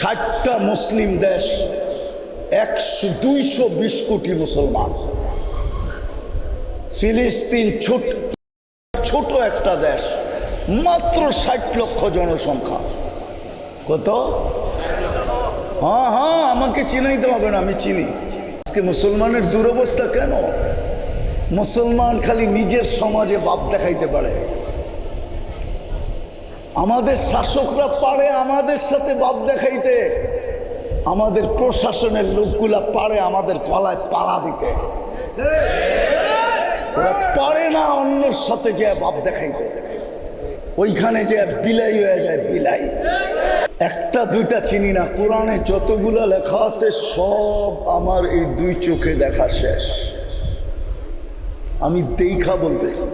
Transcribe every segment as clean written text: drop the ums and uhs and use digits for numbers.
60টা মুসলিম দেশ, 220 কোটি মুসলমান। ফিলিস্তিন ছোট একটা দেশ, মাত্র 60 লক্ষ জনসংখ্যা। কত? হ্যাঁ, আমাকে চিনাইতে হবে না, আমি চিনি। আজকে মুসলমানের দুরবস্থা কেন? মুসলমান খালি নিজের সমাজে বাপ দেখাইতে পারে। আমাদের শাসকরা পারে আমাদের সাথে বাপ দেখাইতে, আমাদের প্রশাসনের লোকগুলা পারে আমাদের গলায় পাড়া দিতে। ওরা পারে না অন্যের সাথে যে বাপ দেখাইতে, ওইখানে যে বিলাই হয়ে যায় বিলাই। একটা দুইটা চিনি না, কোরআনে যতগুলা লেখা আছে সব আমার এই 2 চোখে দেখা শেষ। আমি দেখা বলতেছি,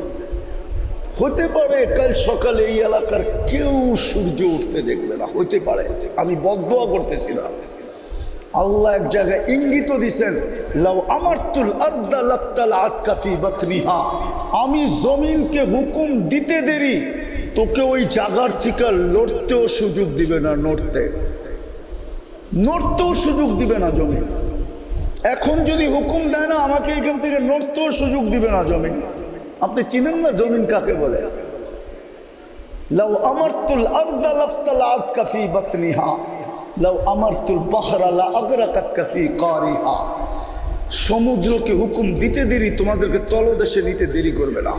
হতে পারে কাল সকালে এই এলাকার কেউ সূর্য উঠতে দেখবে না, হতে পারে। আমি বদদোয়া করতেছি না। আল্লাহ এক জায়গায় ইঙ্গিত দিছেন, লাউ আমারতুল আরদা লাত্তালাআত কাফি বাতনিহা, আমি জমিনকে হুকুম দিতে দেরি তোকে ওই জায়গার থেকে লড়তেও সুযোগ দিবে না, নড়তেও সুযোগ দিবে না জমিন। এখন যদি হুকুম দেয় না আমাকে এখান থেকে নড়তেও সুযোগ দিবে না জমিন। আপনি চিনেন না জমিন কাকে বলে? লাউ আমারতুল আরদা লাত্তালাআত কাফি বাতনিহা লাউ আমারতুল বাহরা লা আগরাকাতকা ফি কারিহা, সমুদ্রকে হুকুম দিতে দেরি তোমাদেরকে তলদেশে নিতে দেরি করবে না।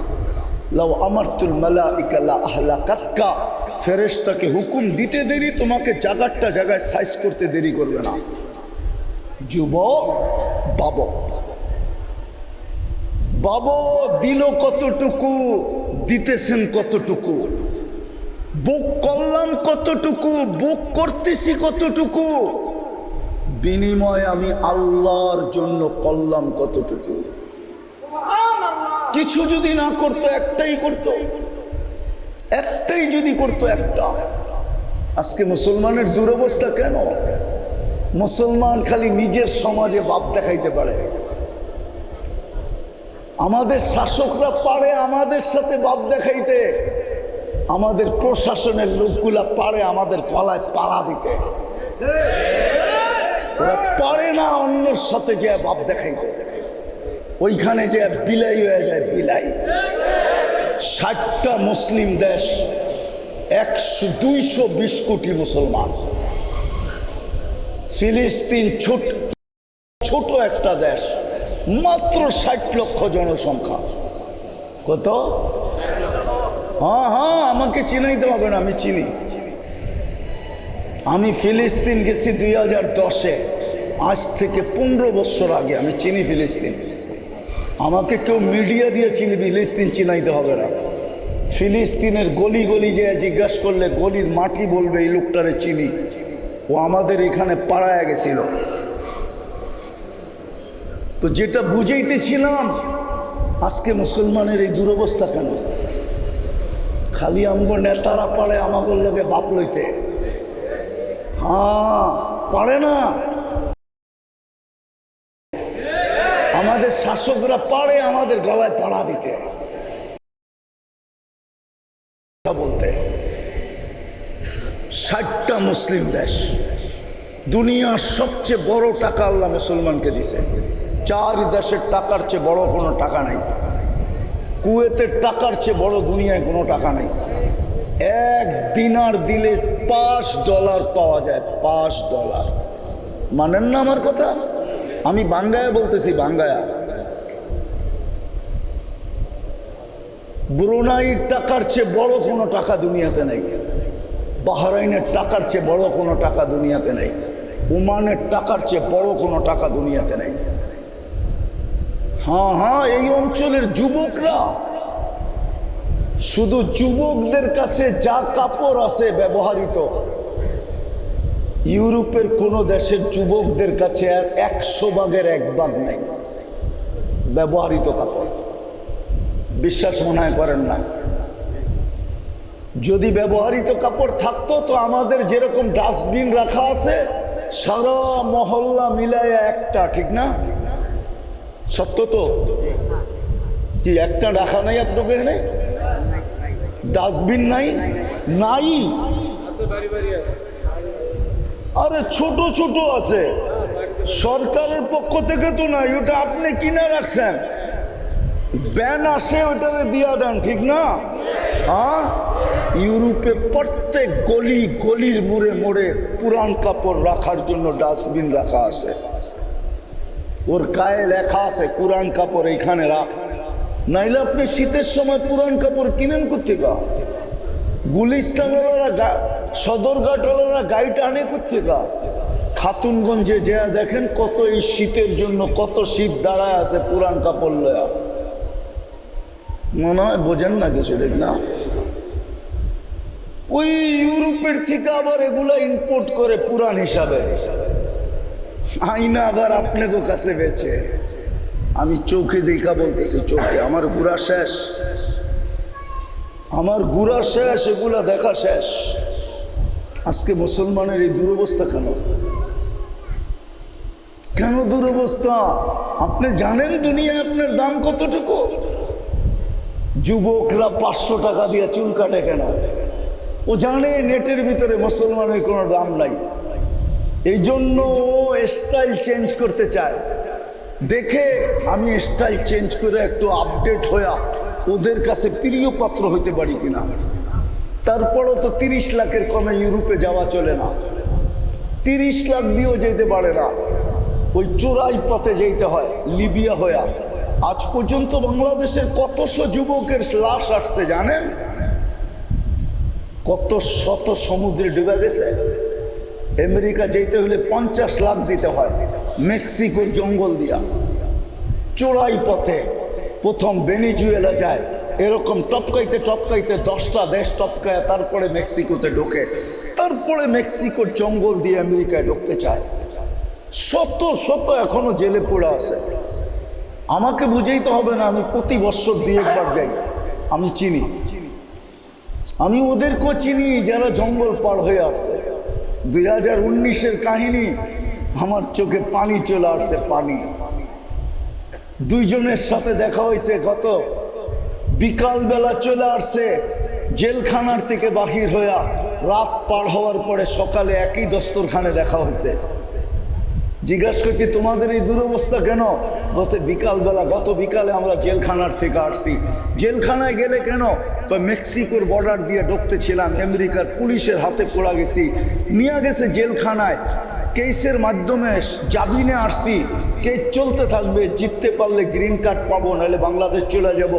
লাউ আমারতুল মালাইকা লা আহলাকাতকা, ফেরেশতাকে হুকুম দিতে দেরি তোমাকে জায়গায় সাইজ করতে দেরি করবে না। যুবক বাবু দিল কতটুকু, দিতেছেন কতটুকু, বুক করলাম কতটুকু, বুক করতেছি কতটুকু, বিনিময়ে আমি আল্লাহর জন্য করলাম কতটুকু। কিছু যদি না করতো, একটাই যদি করতো একটা। আজকে মুসলমানের দুরবস্থা কেন? মুসলমান খালি নিজের সমাজে বাপ দেখাইতে পারে। আমাদের শাসকরা পারে আমাদের সাথে বাপ দেখাইতে, আমাদের প্রশাসনের লোকগুলা পারে আমাদের গলায় পাড়া দিতে। ওরা পারে না অন্যের সাথে যে বাপ দেখাইতে, ওইখানে যে বিলাই হয়ে যায় বিলাই। 60টা মুসলিম দেশ, 220 কোটি মুসলমান। ফিলিস্তিন ছোট একটা দেশ, মাত্র 60 লক্ষ জনসংখ্যা। কত? হ্যাঁ, আমাকে চিনাইতে হবে না, আমি চিনি। আমি ফিলিস্তিন গেছি 2010-এ, আজ থেকে 15 বছর আগে। আমি চিনি ফিলিস্তিন। আমাকে কেউ মিডিয়া দিয়ে ফিলিস্তিন চিনাইতে হবে না। ফিলিস্তিনের গলি যে জিজ্ঞাসা করলে গলির মাটি বলবে এই লোকটারে চিনি, ও আমাদের এখানে পাড়ায় গেছিল। তো যেটা বুঝাইতেছিলাম, আজকে মুসলমানের এই দুরবস্থা কেন? খালি আমগো নেতারা পারে আমাকে লোকে বাপ লইতে, পারে না। আমাদের শাসকরা পারে আমাদের গলায় পাড়া দিতে, বলতে। 60টা মুসলিম দেশ, দুনিয়ার সবচেয়ে বড় টাকা আল্লাহ মুসলমানকে দিছে। 4 দেশের টাকার চেয়ে বড় কোনো টাকা নাই। কুয়েতের টাকার চেয়ে বড় দুনিয়ায় কোনো টাকা নাই। 1 দিনার দিলে $5 পাওয়া যায়, $5। মানেন না আমার কথা? আমি বাঙ্গায়া বলতেছি, বাঙ্গায়া। ব্রুনাইয়ের টাকার চেয়ে বড় কোনো টাকা দুনিয়াতে নেই। বাহরাইনের টাকার চেয়ে বড় কোনো টাকা দুনিয়াতে নেই। ওমানের টাকার চেয়ে বড় কোনো টাকা দুনিয়াতে নেই। হ্যাঁ, এই অঞ্চলের যুবকরা, শুধু যুবকদের কাছে যা কাপড় আছে ব্যবহৃত, ইউরোপের কোনো দেশের যুবকদের কাছে আর 100 ভাগের 1 ভাগ নেই ব্যবহৃত কাপড়। বিশ্বাস মনে হয় করেন না? যদি ব্যবহৃত কাপড় থাকতো তো আমাদের যেরকম ডাস্টবিন রাখা আছে সারা মহল্লা মিলায় একটা, ঠিক না? সত্য তো? কি একটা রাখা নাই আপনাকে? এখানে ডাস্টবিন নাই? আরে ছোট ছোট আছে, সরকারের পক্ষ থেকে তো নাই, ওটা আপনি কিনে রাখছেন, ব্যান আসে ওটারে দিয়া দেন, ঠিক না? হ্যাঁ, ইউরোপে প্রত্যেক গলি গলির মোড়ে মোড়ে পুরান কাপড় রাখার জন্য ডাস্টবিন রাখা আছে, ওর গায়ে লেখা আছে পুরান কাপড় এইখানে রাখ। নাইলে আপনি শীতের সময় পুরান কাপড় কিনেন কোথেকে? গুলিস্তানওয়ালারা সদরঘাটওয়ালারা গাড়িটা আনে কোথেকে? খাতুনগঞ্জে যা দেখেন কত এই শীতের জন্য কত শীত দাঁড়ায় আছে পুরান কাপড় লয়া। মনে হয় বোঝেন না কিছু, দেখ না? ওই ইউরোপের থেকে আবার এগুলা ইম্পোর্ট করে পুরান হিসাবে, আইনা আবার আপনাকে কাছে বেচে। আমি চোখে দেখা বলতেছি, চোখে আমার গুড়া শেষ, আমার গুড়া শেষ, এগুলা দেখা শেষ। আজকে মুসলমানের এই দুরবস্থা কেন? কেন দুরবস্থা? আপনি জানেন দুনিয়ায় আপনার দাম কতটুকু? যুবকরা 500 টাকা দিয়ে চুল কাটে কেন? ও জানে নেটের ভিতরে মুসলমানের কোনো দাম নাই, এই জন্য ও স্টাইল চেঞ্জ করতে চায়। দেখে আমি স্টাইল চেঞ্জ করে একটু আপডেট হয়ে ওদের কাছে প্রিয় পাত্র হইতে পারি কিনা। তারপরও তো 30 লাখের কমে ইউরোপে যাওয়া চলে না, 30 লাখ দিয়েও যেতে পারে না, ওই চোরাই পথে যেতে হয় লিবিয়া হয়ে। আজ পর্যন্ত বাংলাদেশের কতশো যুবকের লাশ আসছে জানেন? কত শত সমুদ্রে ডুবে গেছে। আমেরিকা যেতে হলে 50 লাখ দিতে হয়, মেক্সিকোর জঙ্গল দিয়া চোরাই পথে। প্রথম ভেনেজুয়েলা যায়, এরকম টপকাইতে টপকাইতে 10টা দেশ টপকায় তারপরে মেক্সিকোতে ঢোকে, তারপরে মেক্সিকোর জঙ্গল দিয়ে আমেরিকায় ঢুকতে চায়। শত শত এখনো জেলে পড়ে আছে। আমাকে বুঝাইতে হবে না, আমি প্রতি বছর 2 একবার যাই, আমি চিনি, আমি ওদেরকেও চিনি যারা জঙ্গল পার হয়ে আসছে। 2019-এর কাহিনী, আমার চোখে পানি চলে আসছে, পানি। 2 জনের সাথে দেখা হয়েছে, গত বিকালবেলা চলে আসছে জেলখানার থেকে বাহির হইয়া, রাত পার হওয়ার পরে সকালে একই দস্তরখানে দেখা হয়েছে। জিজ্ঞাসা করছি তোমাদের এই দুরবস্থা কেন? বসে বিকালবেলা, গত বিকালে আমরা জেলখানার থেকে আসছি। জেলখানায় গেলে কেন? মেক্সিকোর বর্ডার দিয়ে ঢুকতেছিলাম, আমেরিকার পুলিশের হাতে পড়া গেছি, নিয়ে গেছে জেলখানায়, কেসের মাধ্যমে জামিনে আসছি, কেস চলতে থাকবে, জিততে পারলে গ্রিন কার্ড পাবো, নাহলে বাংলাদেশ চলে যাব।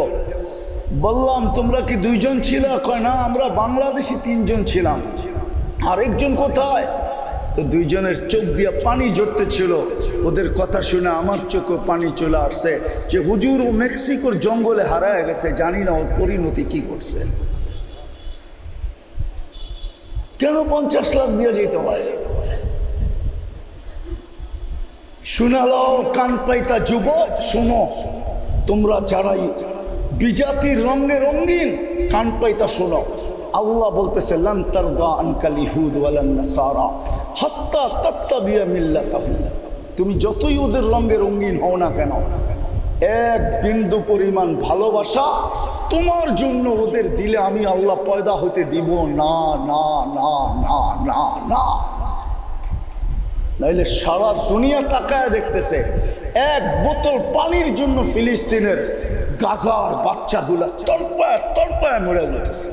বললাম তোমরা কি 2 জন ছিল? কয় না, আমরা বাংলাদেশি 3 জন ছিলাম। আরেকজন কোথায়? তো 2 জনের চোখ দিয়ে পানি ঝরতে ছিল। ওদের কথা শুনে আমার চোখে পানি চলে আসছে যে হুজুর ও মেক্সিকোর জঙ্গলে হারায় গেছে, জানি না ওর পরিণতি কি করছে। কেন 50 লাখ দিয়ে যেতে হয়? শুনালো কান পাইতা যুবক, শোনো তোমরা যারাই বিজাতির রঙে রঙিন, কান পাইতা শোনো। আল্লাহ বলতেছে লান তারদা আনকাল ইহুদ ওয়ালান নাসারা হাত্তা তাত্তাবিয়া মিল্লাতাহুম। তুমি যতই ওদের রঙে রঙিন হও না কেন, এক বিন্দু পরিমাণ ভালোবাসা তোমার জন্য ওদের দিলে আমি আল্লাহ পয়দা হতে দিব না, না না না না না। নাইলে সারা দুনিয়া তাকায় দেখতেছে, 1 বোতল পানির জন্য ফিলিস্তিনের গাজার বাচ্চাগুলা তড়পায় তড়পায় মরে যেতেছে,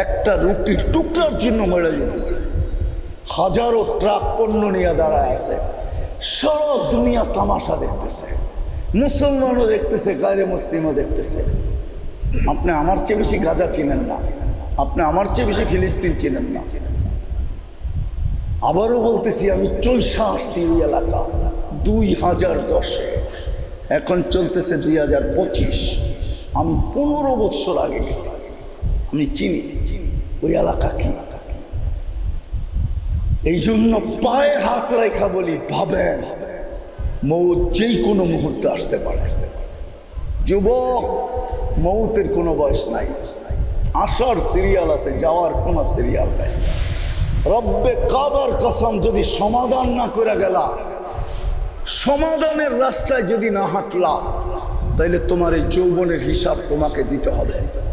একটা রুটির টুকরার জন্য মরে যেতেছে। হাজারো ট্রাক পণ্য নিয়ে দাঁড়ায় আছে, সারা দুনিয়া তামাশা দেখতেছে, মুসলমানও দেখতেছে, গায়রে মুসলিমও দেখতেছে। আপনি আমার চেয়ে বেশি গাজা চিনেন না, আপনি আমার চেয়ে বেশি ফিলিস্তিন চিনেন না। আবারও বলতেছি, আমি চৈশা আসছি এই এলাকা 2010-এ, এখন চলতেছে 2025। আমি 15 বছর আগে গেছি, আমি চিনি ওই এলাকা কি। এই জন্য পায়ে হাত রেখা বলি, ভাবেন মৌত যেই কোনো মুহূর্তে আসতে পারে। যুবক, মৌতের কোনো বয়স নাই, আসার সিরিয়াল আছে, যাওয়ার কোনো সিরিয়াল নাই। রব্বে কাবার কসম, যদি সমাধান না করে গেলা, সমাধানের রাস্তায় যদি না হাঁটলা, তাইলে তোমার এই যৌবনের হিসাব তোমাকে দিতে হবে।